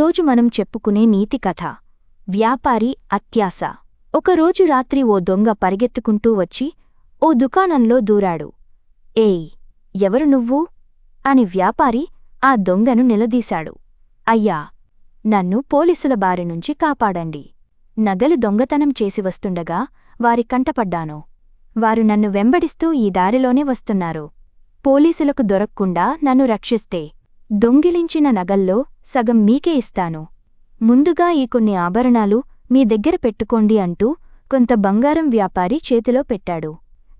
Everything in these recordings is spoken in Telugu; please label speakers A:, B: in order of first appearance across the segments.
A: ఈరోజు మనం చెప్పుకునే నీతి కథ వ్యాపారి అత్యాశ. ఒకరోజు రాత్రి ఓ దొంగ పరిగెత్తుకుంటూ వచ్చి ఓ దుకాణంలో దూరాడు. ఏయ్, ఎవరు నువ్వు అని వ్యాపారి ఆ దొంగను నిలదీశాడు. అయ్యా, నన్ను పోలీసుల బారినుంచి కాపాడండి. నగలు దొంగతనం చేసి వస్తుండగా వారి కంటపడ్డాను. వారు నన్ను వెంబడిస్తూ ఈ దారిలోనే వస్తున్నారు. పోలీసులకు దొరక్కుండా నన్ను రక్షిస్తే దొంగిలించిన నగల్లో సగం మీకే ఇస్తాను. ముందుగా ఈ కొన్ని ఆభరణాలు మీ దగ్గర పెట్టుకోండి అంటూ కొంత బంగారం వ్యాపారి చేతిలో పెట్టాడు.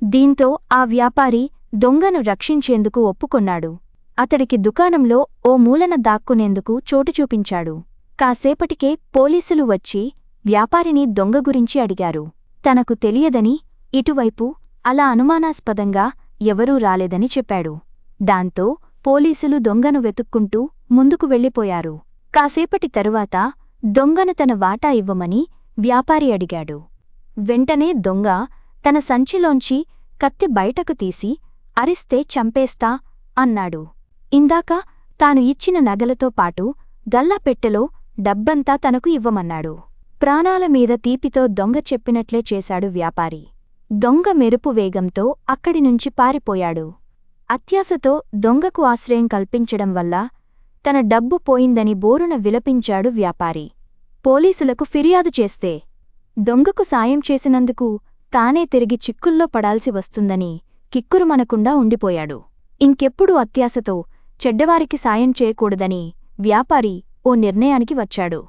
A: దీంతో ఆ వ్యాపారి దొంగను రక్షించేందుకు ఒప్పుకొన్నాడు. అతడికి దుకాణంలో ఓ మూలన దాక్కునేందుకు చోటు చూపించాడు. కాసేపటికే పోలీసులు వచ్చి వ్యాపారిని దొంగ గురించి అడిగారు. తనకు తెలియదని, ఇటువైపు అలా అనుమానాస్పదంగా ఎవరూ రాలేదని చెప్పాడు. దాంతో పోలీసులు దొంగను వెతుక్కుంటూ ముందుకు వెళ్ళిపోయారు. కాసేపటి తరువాత దొంగను తన వాటా ఇవ్వమని వ్యాపారి అడిగాడు. వెంటనే దొంగ తన సంచిలోంచి కత్తి బయటకు తీసి అరిస్తే చంపేస్తా అన్నాడు. ఇందాక తాను ఇచ్చిన నగలతో పాటు గల్లాపెట్టెలో డబ్బంతా తనకు ఇవ్వమన్నాడు. ప్రాణాల మీద తీపితో దొంగ చెప్పినట్లే చేశాడు వ్యాపారి. దొంగ మెరుపు వేగంతో అక్కడినుంచి పారిపోయాడు. అత్యాశతో దొంగకు ఆశ్రయం కల్పించడం వల్ల తన డబ్బు పోయిందని బోరున విలపించాడు వ్యాపారి. పోలీసులకు ఫిర్యాదు చేస్తే దొంగకు సాయం చేసినందుకు తానే తిరిగి చిక్కుల్లో పడాల్సి వస్తుందని కిక్కురుమనకుండా ఉండిపోయాడు. ఇంకెప్పుడు అత్యాశతో చెడ్డవారికి సాయం చేయకూడదని వ్యాపారి ఓ నిర్ణయానికి వచ్చాడు.